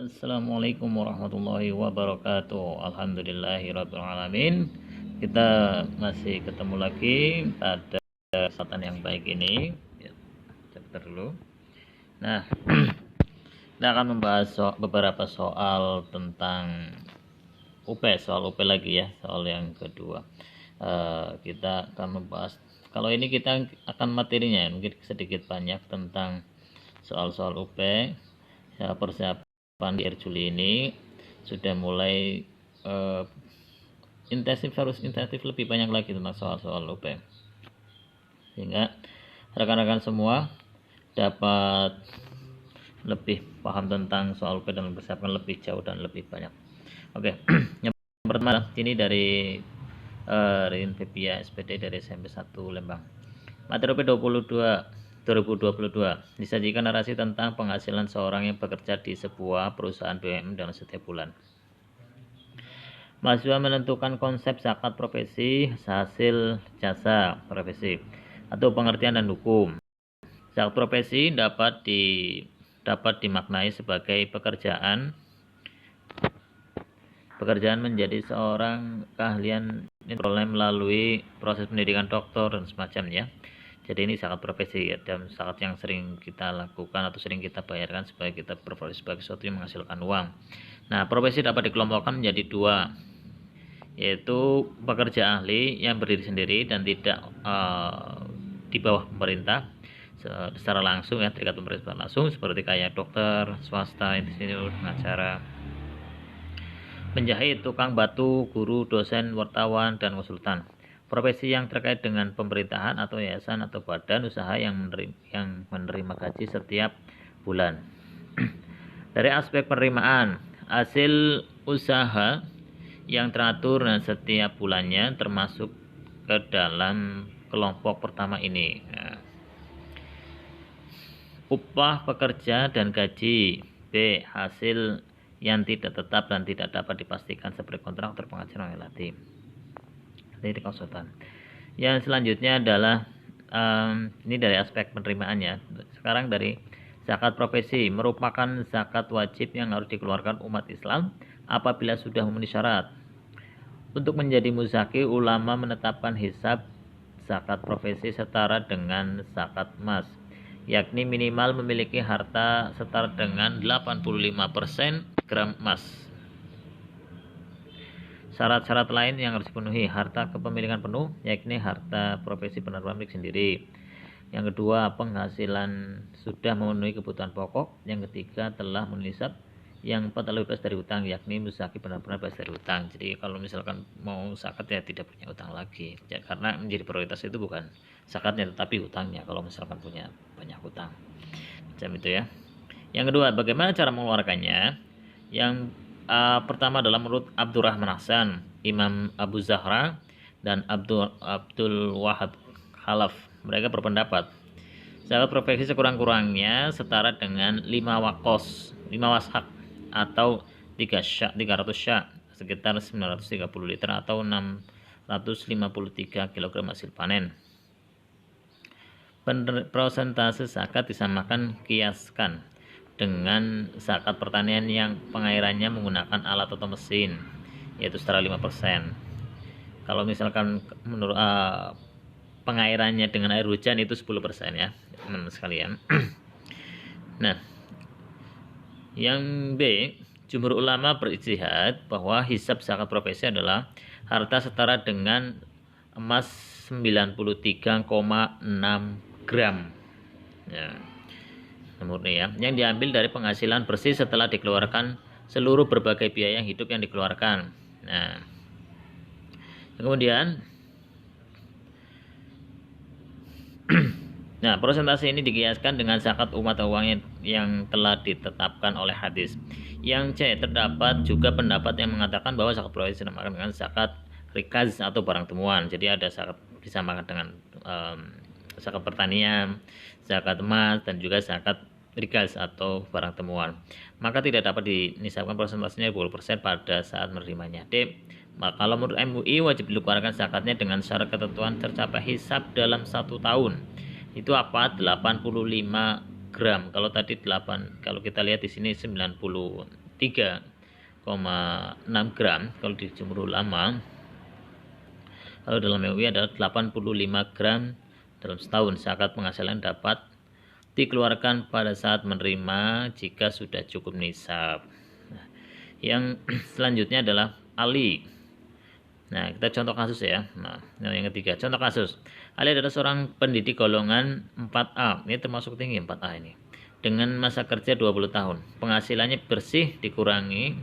Assalamualaikum warahmatullahi wabarakatuh. Alhamdulillahirrabbilalamin. Kita masih ketemu lagi pada kesempatan yang baik ini. Chapter dulu. Nah, kita akan membahas beberapa soal tentang UP, soal UP lagi ya, soal yang kedua. Kita akan membahas, kalau ini kita akan materinya mungkin sedikit banyak tentang soal-soal UP. Persiapan di Juli ini sudah mulai harus intensif lebih banyak lagi tentang soal-soal UP, sehingga rekan-rekan semua dapat lebih paham tentang soal UP dan mempersiapkan lebih jauh dan lebih banyak. Oke. Yang pertama ini dari Rin Febia SPD dari SMP 1 Lembang. Materi UP 2022 disajikan narasi tentang penghasilan seorang yang bekerja di sebuah perusahaan BUMN dalam setiap bulan. Mahasiswa menentukan konsep zakat profesi, hasil jasa profesi, atau pengertian dan hukum. Zakat profesi dapat dimaknai sebagai pekerjaan menjadi seorang keahlian diperoleh melalui proses pendidikan doktor dan semacamnya. Jadi ini zakat profesi, dan zakat yang sering kita lakukan atau sering kita bayarkan supaya kita berprofesi sebagai sesuatu yang menghasilkan uang. Nah, profesi dapat dikelompokkan menjadi dua, yaitu pekerja ahli yang berdiri sendiri dan tidak di bawah pemerintah secara langsung ya, terikat pemerintah langsung, seperti kayak dokter, swasta, insinyur, pengacara, penjahit, tukang batu, guru, dosen, wartawan, dan konsultan. Profesi yang terkait dengan pemerintahan atau yayasan atau badan usaha yang menerima gaji setiap bulan. Dari aspek penerimaan, hasil usaha yang teratur dan setiap bulannya termasuk ke dalam kelompok pertama ini. Nah, upah pekerja dan gaji. B. Hasil yang tidak tetap dan tidak dapat dipastikan seperti kontrak terpenghasilan relatif. Ini konsultan. Yang selanjutnya adalah ini dari aspek penerimaannya. Sekarang dari zakat profesi, merupakan zakat wajib yang harus dikeluarkan umat Islam apabila sudah memenuhi syarat. Untuk menjadi muzaki, ulama menetapkan hisab zakat profesi setara dengan zakat emas, yakni minimal memiliki harta setara dengan 85% gram emas. Syarat-syarat lain yang harus dipenuhi: harta kepemilikan penuh, yakni harta profesi penerima milik sendiri. Yang kedua, penghasilan sudah memenuhi kebutuhan pokok. Yang ketiga, telah menisab. Yang keempat, adalah bebas dari hutang, yakni muzaki benar-benar bebas dari hutang. Jadi kalau misalkan mau zakat ya tidak punya hutang lagi ya, karena menjadi prioritas itu bukan zakatnya tetapi hutangnya kalau misalkan punya banyak hutang. Macam itu ya. Yang kedua, bagaimana cara mengeluarkannya? Yang pertama adalah menurut Abdurrahman Hasan, Imam Abu Zahra, dan Abdul Wahab Khalaf. Mereka berpendapat zakat profesi sekurang-kurangnya setara dengan 5 washak atau 300 syak, sekitar 930 liter atau 653 kg hasil panen. Persentase zakat disamakan kiaskan dengan zakat pertanian yang pengairannya menggunakan alat atau mesin, yaitu setara 5%. Kalau misalkan menurut pengairannya dengan air hujan itu 10% ya, teman-teman sekalian. Nah, yang B, jumhur ulama berijtihad bahwa hisab zakat profesi adalah harta setara dengan emas 93,6 gram. Ya. Murni ya, yang diambil dari penghasilan bersih setelah dikeluarkan seluruh berbagai biaya hidup yang dikeluarkan. Nah, kemudian persentase ini dikiaskan dengan zakat umat uang yang telah ditetapkan oleh hadis. Yang C, terdapat juga pendapat yang mengatakan bahwa zakat profesi disamakan dengan zakat rikaz atau barang temuan. Jadi ada zakat disamakan dengan zakat pertanian, zakat emas, dan juga zakat rikaz atau barang temuan. Maka tidak dapat dinisabkan persentasenya 20% pada saat menerimanya. D, kalau menurut MUI wajib dikeluarkan zakatnya dengan syarat ketentuan tercapai hisab dalam 1 tahun. Itu apa? 85 gram. Kalau tadi 8, kalau kita lihat di sini 93,6 gram kalau di jumhur ulama. Kalau dalam MUI adalah 85 gram dalam setahun. Zakat penghasilan dapat dikeluarkan pada saat menerima jika sudah cukup nisab. Nah, yang selanjutnya adalah Ali. Nah, kita contoh kasus ya. Nah, yang ketiga, contoh kasus. Ali adalah seorang pendidik golongan 4A. Ini termasuk tinggi 4A ini. Dengan masa kerja 20 tahun. Penghasilannya bersih dikurangi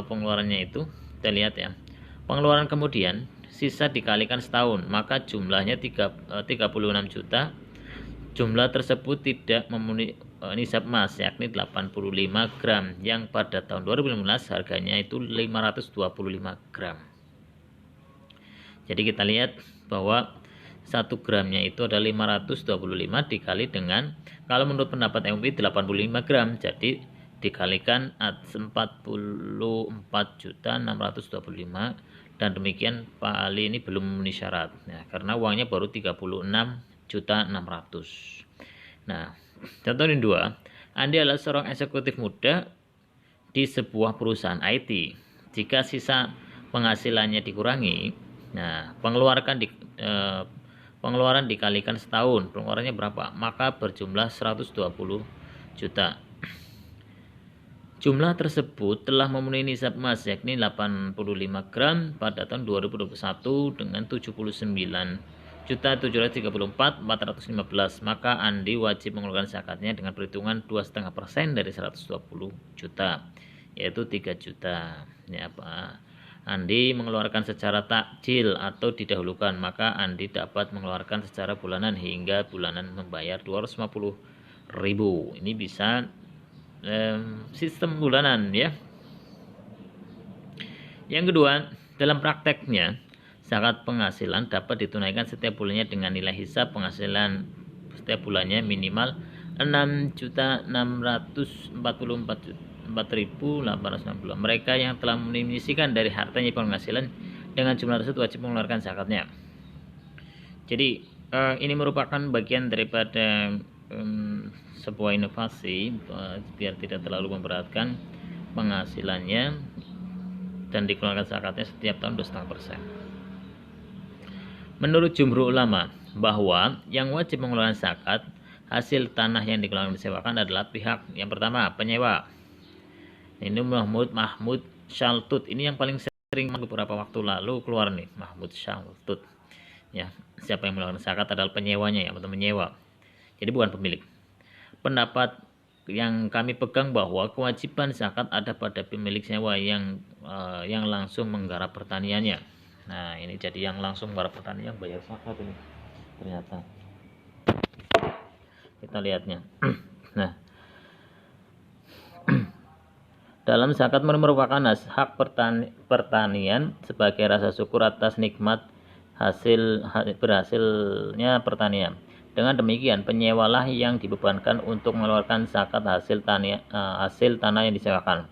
pengeluarannya itu. Kita lihat ya. Pengeluaran kemudian sisa dikalikan setahun, maka jumlahnya 36 juta. Jumlah tersebut tidak memenuhi nisab emas, yakni 85 gram, yang pada tahun 2015 harganya itu 525 gram. Jadi kita lihat bahwa 1 gramnya itu ada 525 dikali dengan, kalau menurut pendapat MUI 85 gram, jadi dikalikan 44.625, dan demikian Pak Ali ini belum memenuhi syarat ya, karena uangnya baru 36.600.000. Nah, contoh yang 2, Andi adalah seorang eksekutif muda di sebuah perusahaan IT. Jika sisa penghasilannya dikurangi, nah pengeluaran dikalikan setahun, pengeluarannya berapa? Maka berjumlah 120 juta. Jumlah tersebut telah memenuhi nisab emas, yakni 85 gram pada tahun 2021 dengan 79.734.415. Maka Andi wajib mengeluarkan zakatnya dengan perhitungan 2,5% dari 120 juta, yaitu 3 juta. Ya, Pak. Andi mengeluarkan secara takjil atau didahulukan, maka Andi dapat mengeluarkan secara bulanan hingga bulanan membayar 250.000. Ini bisa sistem bulanan ya. Yang kedua, dalam prakteknya zakat penghasilan dapat ditunaikan setiap bulannya dengan nilai hisab penghasilan setiap bulannya minimal 6.644.4.860. Mereka yang telah menyisihkan dari hartanya penghasilan dengan jumlah tersebut wajib mengeluarkan zakatnya. Jadi ini merupakan bagian daripada sebuah inovasi biar tidak terlalu memberatkan penghasilannya, dan dikeluarkan zakatnya setiap tahun 2,5%. Menurut jumhur ulama bahwa yang wajib mengeluarkan zakat hasil tanah yang dikeluarkan disewakan adalah pihak yang pertama, penyewa. Ini Mahmud Shaltut, ini yang paling sering beberapa waktu lalu keluar nih, Mahmud Shaltut ya. Siapa yang mengeluarkan zakat adalah penyewanya ya, atau menyewa, jadi bukan pemilik. Pendapat yang kami pegang bahwa kewajiban zakat ada pada pemilik sewa yang langsung menggarap pertaniannya. Nah, ini jadi yang langsung menggarap pertanian bayar zakat ini ternyata. Kita lihatnya. Nah, dalam zakat merupakan hak pertanian sebagai rasa syukur atas nikmat berhasilnya pertanian. Dengan demikian, penyewalah yang dibebankan untuk mengeluarkan zakat hasil tanah yang disewakan.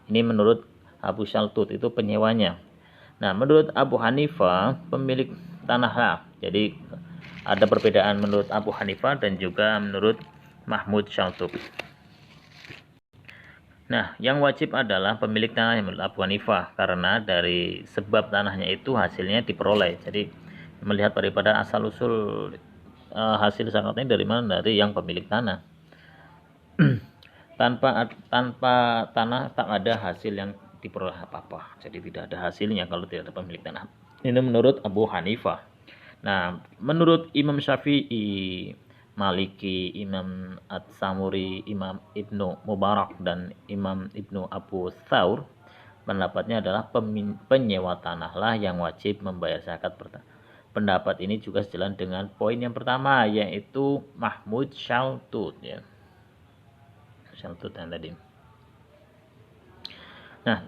Ini menurut Abu Shaltut, itu penyewanya. Nah, menurut Abu Hanifah, pemilik tanahlah. Jadi ada perbedaan menurut Abu Hanifah dan juga menurut Mahmud Shaltut. Nah, yang wajib adalah pemilik tanah yang menurut Abu Hanifah, karena dari sebab tanahnya itu hasilnya diperoleh. Jadi melihat daripada asal usul hasil zakatnya dari mana? Dari yang pemilik tanah. tanpa tanah tak ada hasil yang diperoleh apa-apa. Jadi tidak ada hasilnya kalau tidak ada pemilik tanah. Ini menurut Abu Hanifah. Nah, menurut Imam Syafi'i, Maliki, Imam At-Samuri, Imam Ibnu Mubarak, dan Imam Ibnu Abu Thawr, pendapatnya adalah penyewa tanahlah yang wajib membayar zakat pertama. Pendapat ini juga sejalan dengan poin yang pertama, yaitu Mahmud Shaltut ya. Shaltut yang tadi. Nah,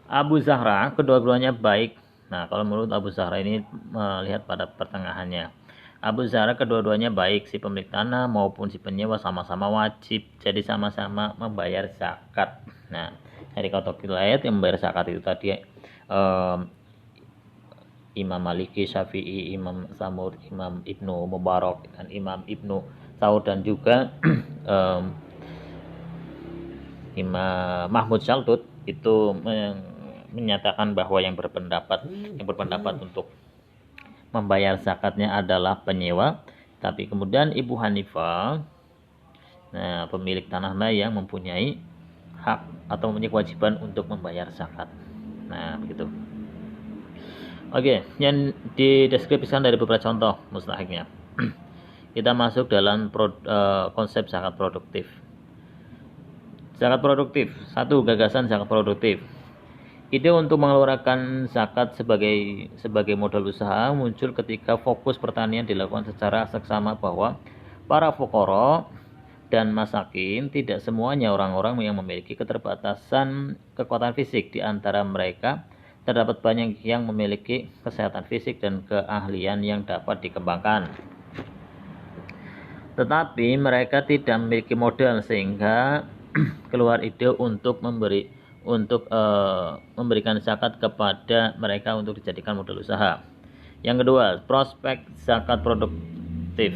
Abu Zahra, kedua-duanya baik. Nah, kalau menurut Abu Zahra ini melihat pada pertengahannya. Abu Zahra kedua-duanya baik, si pemilik tanah maupun si penyewa sama-sama wajib, jadi sama-sama membayar zakat. Nah, dari kotak ayat yang membayar zakat itu tadi Imam Maliki, Syafi'i, Imam Samur, Imam Ibnu Mubarak, dan Imam Ibnu Tsaur dan juga Imam Mahmud Syaltut itu menyatakan bahwa yang berpendapat untuk membayar zakatnya adalah penyewa, tapi kemudian Ibu Hanifah, nah, pemilik tanah yang mempunyai hak atau mempunyai kewajiban untuk membayar zakat. Nah, begitu. Oke, yang dideskripsikan dari beberapa contoh mustahiknya. Kita masuk dalam konsep zakat produktif. Zakat produktif. Satu, gagasan zakat produktif. Ide untuk mengeluarkan zakat sebagai modal usaha muncul ketika fokus pertanian dilakukan secara seksama bahwa para fuqara dan masakin tidak semuanya orang-orang yang memiliki keterbatasan kekuatan fisik. Di antara mereka terdapat banyak yang memiliki kesehatan fisik dan keahlian yang dapat dikembangkan. Tetapi mereka tidak memiliki modal sehingga keluar ide untuk memberikan zakat kepada mereka untuk dijadikan modal usaha. Yang kedua, prospek zakat produktif.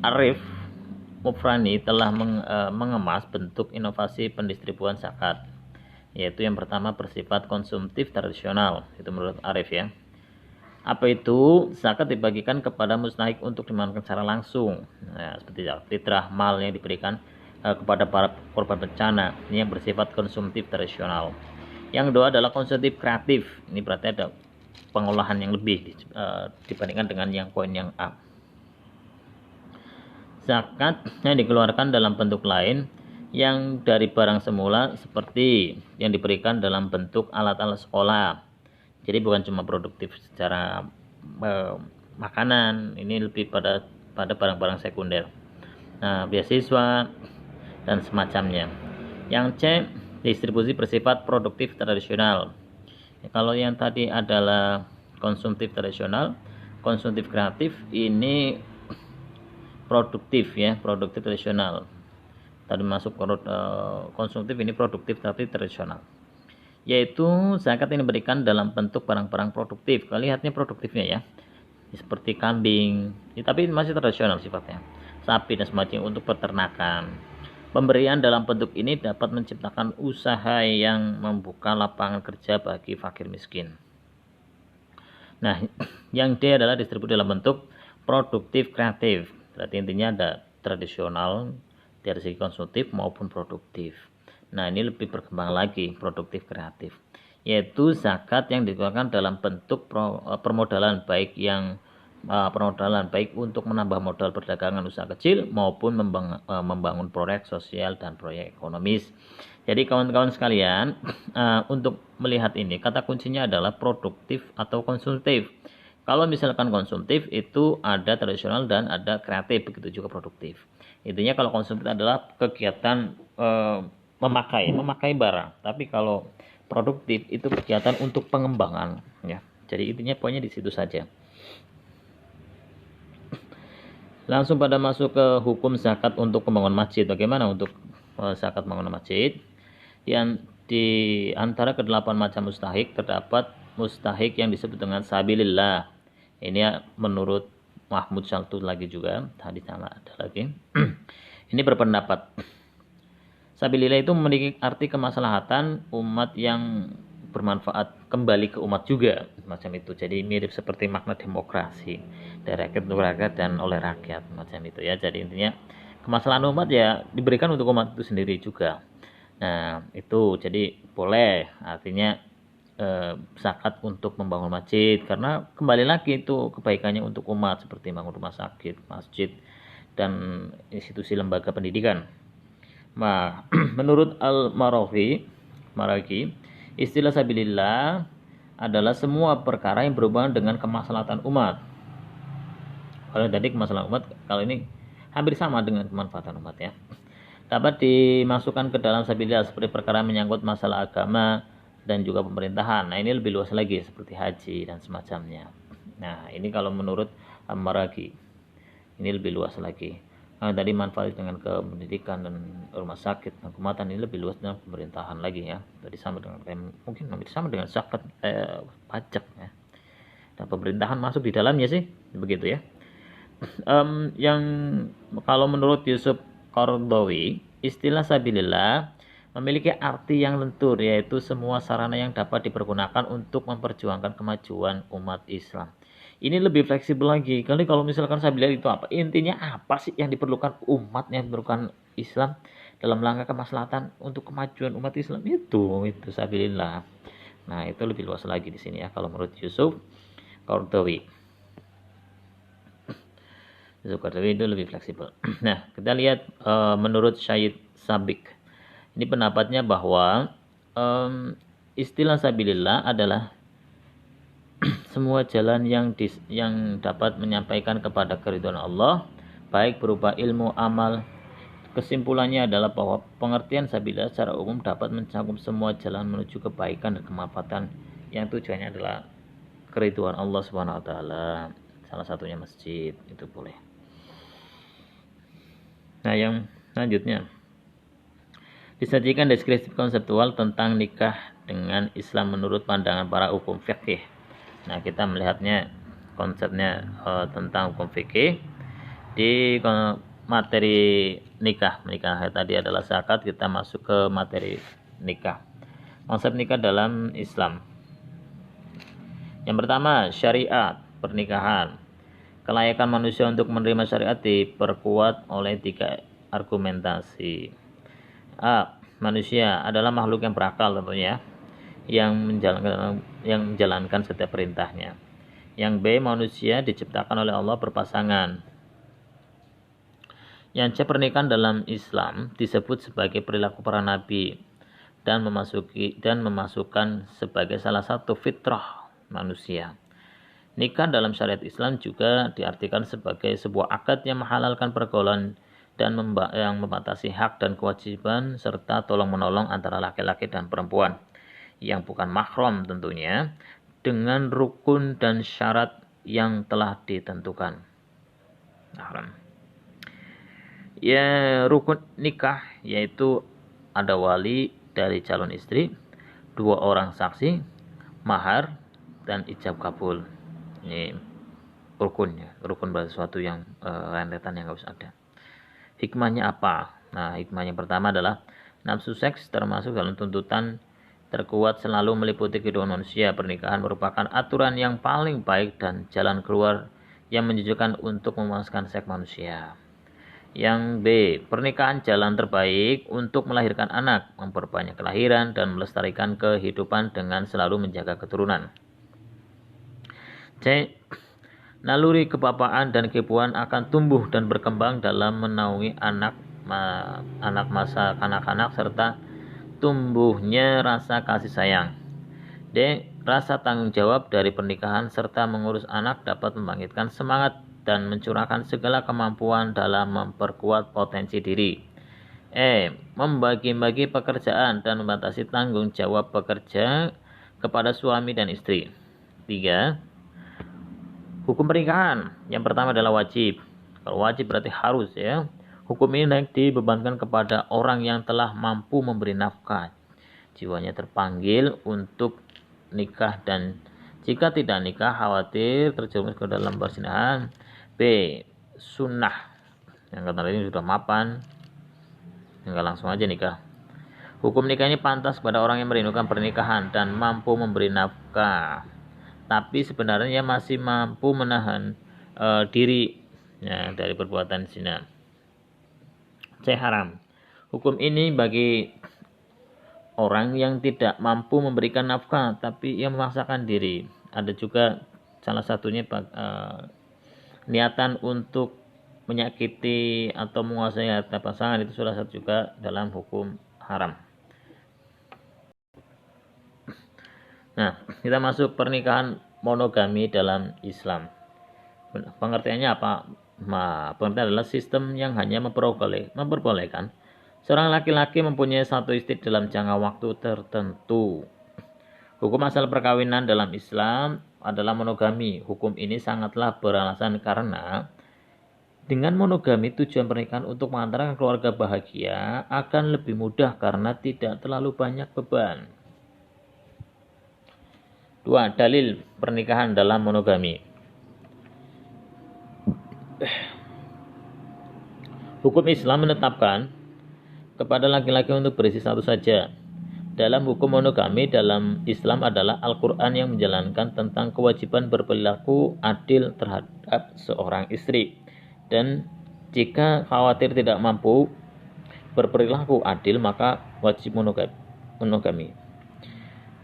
Arif Mufrani telah mengemas bentuk inovasi pendistribuan zakat, yaitu yang pertama bersifat konsumtif tradisional, itu menurut Arif ya. Apa itu? Zakat dibagikan kepada mustahik untuk dimanfaatkan secara langsung, nah, seperti fitrah mal yang diberikan kepada para korban bencana. Ini yang bersifat konsumtif tradisional. Yang kedua adalah konsumtif kreatif. Ini berarti ada pengolahan yang lebih dibandingkan dengan yang poin yang A. Zakat yang dikeluarkan dalam bentuk lain yang dari barang semula, seperti yang diberikan dalam bentuk alat-alat sekolah. Jadi bukan cuma produktif secara makanan, ini lebih pada barang-barang sekunder. Nah, beasiswa dan semacamnya. Yang C, distribusi bersifat produktif tradisional. Kalau yang tadi adalah konsumtif tradisional, konsumtif kreatif, ini produktif ya, produktif tradisional. Tadi masuk konsumtif, ini produktif tapi tradisional. Yaitu zakat ini diberikan dalam bentuk barang-barang produktif. Kalian lihatnya produktifnya ya, seperti kambing, tapi masih tradisional sifatnya, sapi dan semacamnya untuk peternakan. Pemberian dalam bentuk ini dapat menciptakan usaha yang membuka lapangan kerja bagi fakir miskin. Nah, yang D adalah distribusi dalam bentuk produktif kreatif. Berarti intinya ada tradisional dari segi konsumtif maupun produktif. Nah, ini lebih berkembang lagi produktif kreatif, yaitu zakat yang dikeluarkan dalam bentuk permodalan baik untuk menambah modal perdagangan usaha kecil maupun membangun proyek sosial dan proyek ekonomis. Jadi kawan-kawan sekalian, untuk melihat ini kata kuncinya adalah produktif atau konsumtif. Kalau misalkan konsumtif itu ada tradisional dan ada kreatif, begitu juga produktif. Intinya kalau konsumtif adalah kegiatan memakai barang, tapi kalau produktif itu kegiatan untuk pengembangan ya. Jadi intinya poinnya di situ saja. Langsung pada masuk ke hukum zakat untuk pembangunan masjid. Bagaimana untuk zakat pembangunan masjid? Di antara ke-8 macam mustahik terdapat mustahik yang disebut dengan sabilillah. Ini menurut Mahmud Syaltut lagi juga, tadi sama ada lagi. Ini berpendapat sabilillah itu memiliki arti kemaslahatan umat yang bermanfaat kembali ke umat juga, macam itu. Jadi mirip seperti makna demokrasi, dari rakyat untuk rakyat dan oleh rakyat, macam itu ya. Jadi intinya kemaslahatan umat ya diberikan untuk umat itu sendiri juga. Nah, itu jadi boleh, artinya zakat untuk membangun masjid, karena kembali lagi itu kebaikannya untuk umat, seperti bangun rumah sakit, masjid, dan institusi lembaga pendidikan. Nah, menurut Al-Maraghi, istilah sabilillah adalah semua perkara yang berhubungan dengan kemaslahatan umat. Kalau tadi kemaslahatan umat, kalau ini hampir sama dengan kemanfaatan umat ya. Dapat dimasukkan ke dalam sabilillah seperti perkara menyangkut masalah agama dan juga pemerintahan. Nah, ini lebih luas lagi seperti haji dan semacamnya. Nah, ini kalau menurut Al-Maraghi, ini lebih luas lagi. Nah, tadi manfaat dengan ke pendidikan dan rumah sakit dan keumatan, ini lebih luas dengan pemerintahan lagi ya. Tadi sama dengan mungkin hampir sama dengan zakat, pajak ya. Dan pemerintahan masuk di dalamnya sih, begitu ya. Yang kalau menurut Yusuf Qaradawi, istilah sabilillah memiliki arti yang lentur, yaitu semua sarana yang dapat dipergunakan untuk memperjuangkan kemajuan umat Islam. Ini lebih fleksibel lagi. Kalau misalkan sabilillah itu apa? Intinya apa sih yang diperlukan umat, yang diperlukan Islam dalam langkah kemaslahatan untuk kemajuan umat Islam, itu sabilillah. Nah, itu lebih luas lagi di sini ya kalau menurut Yusuf Qaradawi. Yusuf Qaradawi itu lebih fleksibel. Nah, kita lihat menurut Syed Sabik. Ini pendapatnya bahwa istilah sabilillah adalah semua jalan yang dapat menyampaikan kepada keridhaan Allah, baik berupa ilmu, amal. Kesimpulannya adalah bahwa pengertian sabilillah secara umum dapat mencakup semua jalan menuju kebaikan dan kemanfaatan yang tujuannya adalah keridhaan Allah Subhanahu wa taala. Salah satunya masjid, itu boleh. Nah, yang selanjutnya disajikan deskripsi konseptual tentang nikah dengan Islam menurut pandangan para hukum fikih. Nah, kita melihatnya konsepnya tentang hukum fikih di materi nikah. Nikah tadi adalah zakat, kita masuk ke materi nikah. Konsep nikah dalam Islam. Yang pertama, syariat pernikahan. Kelayakan manusia untuk menerima syariat diperkuat oleh 3 argumentasi. A. Manusia adalah makhluk yang berakal tentunya, yang menjalankan setiap perintahnya. Yang B. Manusia diciptakan oleh Allah berpasangan. Yang C. Pernikahan dalam Islam disebut sebagai perilaku para nabi dan memasukkan sebagai salah satu fitrah manusia. Nikah dalam syariat Islam juga diartikan sebagai sebuah akad yang menghalalkan pergaulan dan yang membatasi hak dan kewajiban serta tolong-menolong antara laki-laki dan perempuan yang bukan mahram tentunya, dengan rukun dan syarat yang telah ditentukan. Ya, rukun nikah yaitu ada wali dari calon istri, 2 orang saksi, mahar, dan ijab kabul. Ini rukunnya, rukun pada sesuatu yang rentetan yang harus ada. Hikmahnya apa? Nah, hikmahnya pertama adalah nafsu seks termasuk dalam tuntutan terkuat selalu meliputi kehidupan manusia. Pernikahan merupakan aturan yang paling baik dan jalan keluar yang menunjukkan untuk memuaskan seks manusia. Yang B, pernikahan jalan terbaik untuk melahirkan anak, memperbanyak kelahiran dan melestarikan kehidupan dengan selalu menjaga keturunan. C, naluri kebapaan dan keibuan akan tumbuh dan berkembang dalam menaungi anak masa kanak-kanak serta tumbuhnya rasa kasih sayang. D, rasa tanggung jawab dari pernikahan serta mengurus anak dapat membangkitkan semangat dan mencurahkan segala kemampuan dalam memperkuat potensi diri. E, membagi-bagi pekerjaan dan membatasi tanggung jawab bekerja kepada suami dan istri. 3, hukum pernikahan. Yang pertama adalah wajib. Kalau wajib berarti harus ya. Hukum ini naik dibebankan kepada orang yang telah mampu memberi nafkah. Jiwanya terpanggil untuk nikah dan jika tidak nikah khawatir terjerumus ke dalam perzinahan. B, sunnah. Yang kata ini sudah mapan, tinggal langsung aja nikah. Hukum nikah ini pantas kepada orang yang merindukan pernikahan dan mampu memberi nafkah, tapi sebenarnya masih mampu menahan diri dari perbuatan zina. C, haram. Hukum ini bagi orang yang tidak mampu memberikan nafkah tapi yang memaksakan diri. Ada juga salah satunya niatan untuk menyakiti atau menguasai harta pasangan, itu salah satu juga dalam hukum haram. Nah, kita masuk pernikahan monogami dalam Islam. Pengertiannya apa? Pengertian adalah sistem yang hanya memperbolehkan seorang laki-laki mempunyai satu istri dalam jangka waktu tertentu. Hukum asal perkawinan dalam Islam adalah monogami. Hukum ini sangatlah beralasan karena dengan monogami tujuan pernikahan untuk mengantarkan keluarga bahagia akan lebih mudah karena tidak terlalu banyak beban. 2. Dalil pernikahan dalam monogami. Hukum Islam menetapkan kepada laki-laki untuk beristri satu saja. Dalam hukum monogami dalam Islam adalah Al-Quran yang menjalankan tentang kewajiban berperilaku adil terhadap seorang istri. Dan jika khawatir tidak mampu berperilaku adil, maka wajib monogami.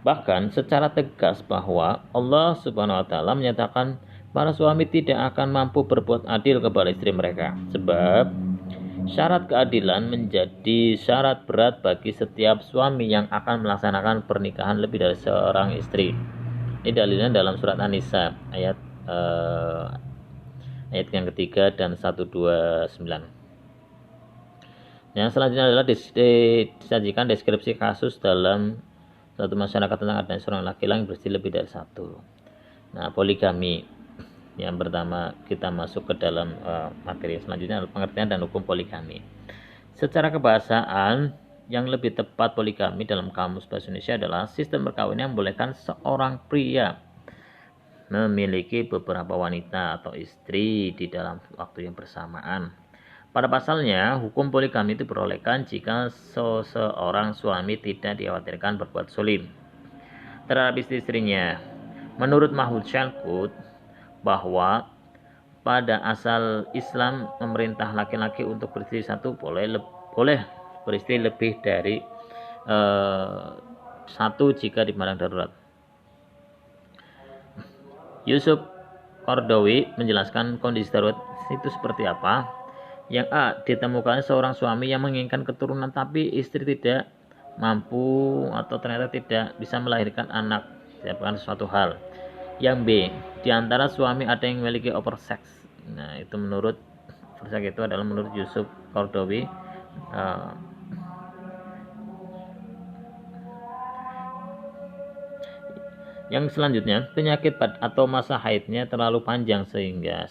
Bahkan secara tegas bahwa Allah Subhanahu wa taala menyatakan para suami tidak akan mampu berbuat adil kepada istri mereka. Sebab syarat keadilan menjadi syarat berat bagi setiap suami yang akan melaksanakan pernikahan lebih dari seorang istri. Ini dalilnya dalam surat An-Nisa ayat yang ketiga dan 129. Yang selanjutnya adalah disajikan deskripsi kasus dalam satu masyarakat tentang adanya seorang laki-laki yang beristri lebih dari satu. Nah, poligami. Yang pertama kita masuk ke dalam materi selanjutnya adalah pengertian dan hukum poligami. Secara kebahasaan yang lebih tepat poligami dalam kamus bahasa Indonesia adalah sistem perkawinan yang membolehkan seorang pria memiliki beberapa wanita atau istri di dalam waktu yang bersamaan. Pada pasalnya, hukum poligami itu diperolehkan jika seorang suami tidak dikhawatirkan berbuat zalim terhadap istri-istrinya. Menurut Mahmud Syalkut, bahwa pada asal Islam memerintah laki-laki untuk beristri satu boleh beristri lebih dari satu jika dipandang darurat. Yusuf Qaradawi menjelaskan kondisi darurat itu seperti apa. Yang A, ditemukan seorang suami yang menginginkan keturunan tapi istri tidak mampu atau ternyata tidak bisa melahirkan anak, bukan sesuatu hal. Yang B, di antara suami ada yang memiliki oversex. Nah, itu menurut oversex itu adalah menurut Yusuf Qaradawi. Yang selanjutnya, penyakit atau masa haidnya terlalu panjang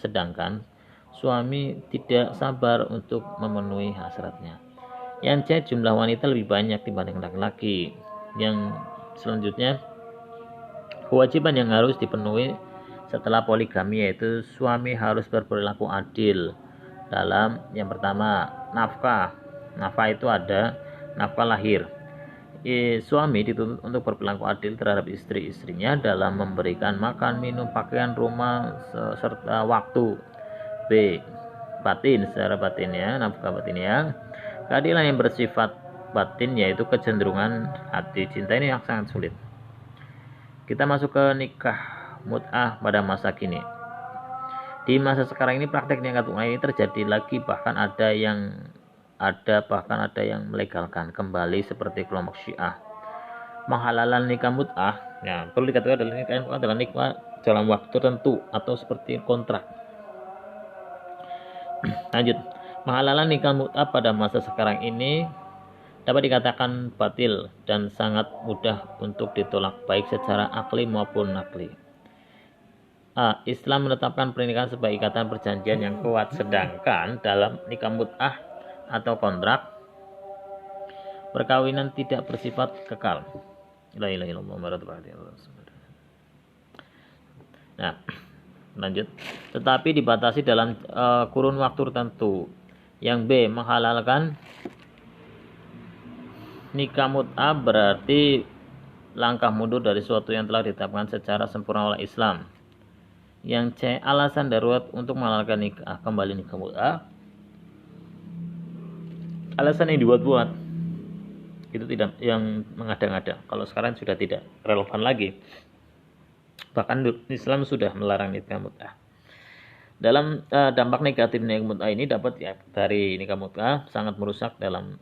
sedangkan suami tidak sabar untuk memenuhi hasratnya. Yang C, jumlah wanita lebih banyak dibanding laki-laki. Yang selanjutnya, kewajiban yang harus dipenuhi setelah poligami yaitu suami harus berperilaku adil dalam yang pertama nafkah. Nafkah itu ada nafkah lahir. Suami dituntut untuk berperilaku adil terhadap istri-istrinya dalam memberikan makan, minum, pakaian, rumah serta waktu. B, batin, secara batinnya, nafkah batinnya. Keadilan yang bersifat batin yaitu kecenderungan hati cinta ini yang sangat sulit. Kita masuk ke nikah mut'ah pada masa kini. Di masa sekarang ini praktek nikah mut'ah ini terjadi lagi, bahkan ada yang melegalkan kembali seperti kelompok Syiah. Menghalalan nikah mut'ah, ya perlu dikatakan adalah nikah dalam waktu tertentu atau seperti kontrak. Lanjut, menghalalan nikah mut'ah pada masa sekarang ini dapat dikatakan batil dan sangat mudah untuk ditolak baik secara akli maupun nakli. A, Islam menetapkan pernikahan sebagai ikatan perjanjian yang kuat, sedangkan dalam nikah mut'ah atau kontrak perkawinan tidak bersifat kekal. La ilaha illallah. Nah, lanjut. Tetapi dibatasi dalam kurun waktu tertentu. Yang B, menghalalkan nikah mut'ah berarti langkah mundur dari sesuatu yang telah ditetapkan secara sempurna oleh Islam. Yang C, alasan darurat untuk menghalalkan kembali nikah mut'ah. Alasan yang dibuat-buat itu tidak yang mengada-ngada. Kalau sekarang sudah tidak relevan lagi. Bahkan Islam sudah melarang nikah mut'ah. Dalam dampak negatif nikah mut'ah ini dapat dari nikah mut'ah sangat merusak dalam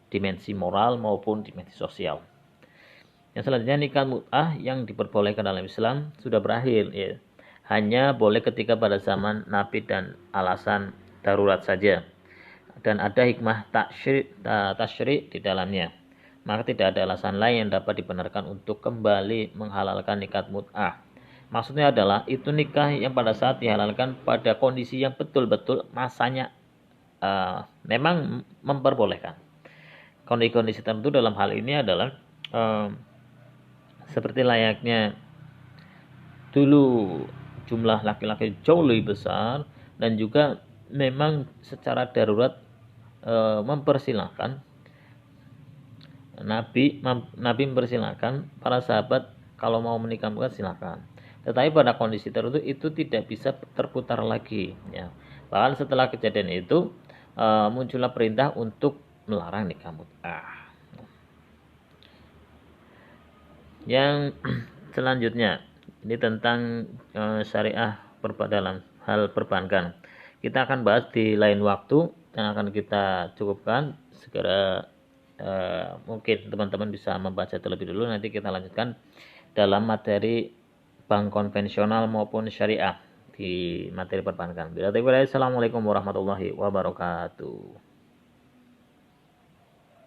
dimensi moral maupun dimensi sosial. Yang selanjutnya, nikah mut'ah yang diperbolehkan dalam Islam sudah berakhir, ya. Hanya boleh ketika pada zaman Nabi dan alasan darurat saja, dan ada hikmah tasyri' di dalamnya. Maka tidak ada alasan lain yang dapat dibenarkan untuk kembali menghalalkan nikah mut'ah. Maksudnya adalah itu nikah yang pada saat dihalalkan pada kondisi yang betul-betul masanya memang memperbolehkan. Kondisi-kondisi tertentu dalam hal ini adalah seperti layaknya dulu jumlah laki-laki jauh lebih besar dan juga memang secara darurat mempersilahkan Nabi mempersilahkan para sahabat kalau mau menikah bukan silahkan. Tetapi pada kondisi tertentu itu tidak bisa terputar lagi. Ya. Bahkan setelah kejadian itu muncullah perintah untuk melarang nikah mut'ah. Yang selanjutnya ini tentang syariah dalam hal perbankan. Kita akan bahas di lain waktu dan akan kita cukupkan segera. Mungkin teman-teman bisa membaca terlebih dulu, nanti kita lanjutkan dalam materi bank konvensional maupun syariah di materi perbankan. Assalamualaikum warahmatullahi wabarakatuh.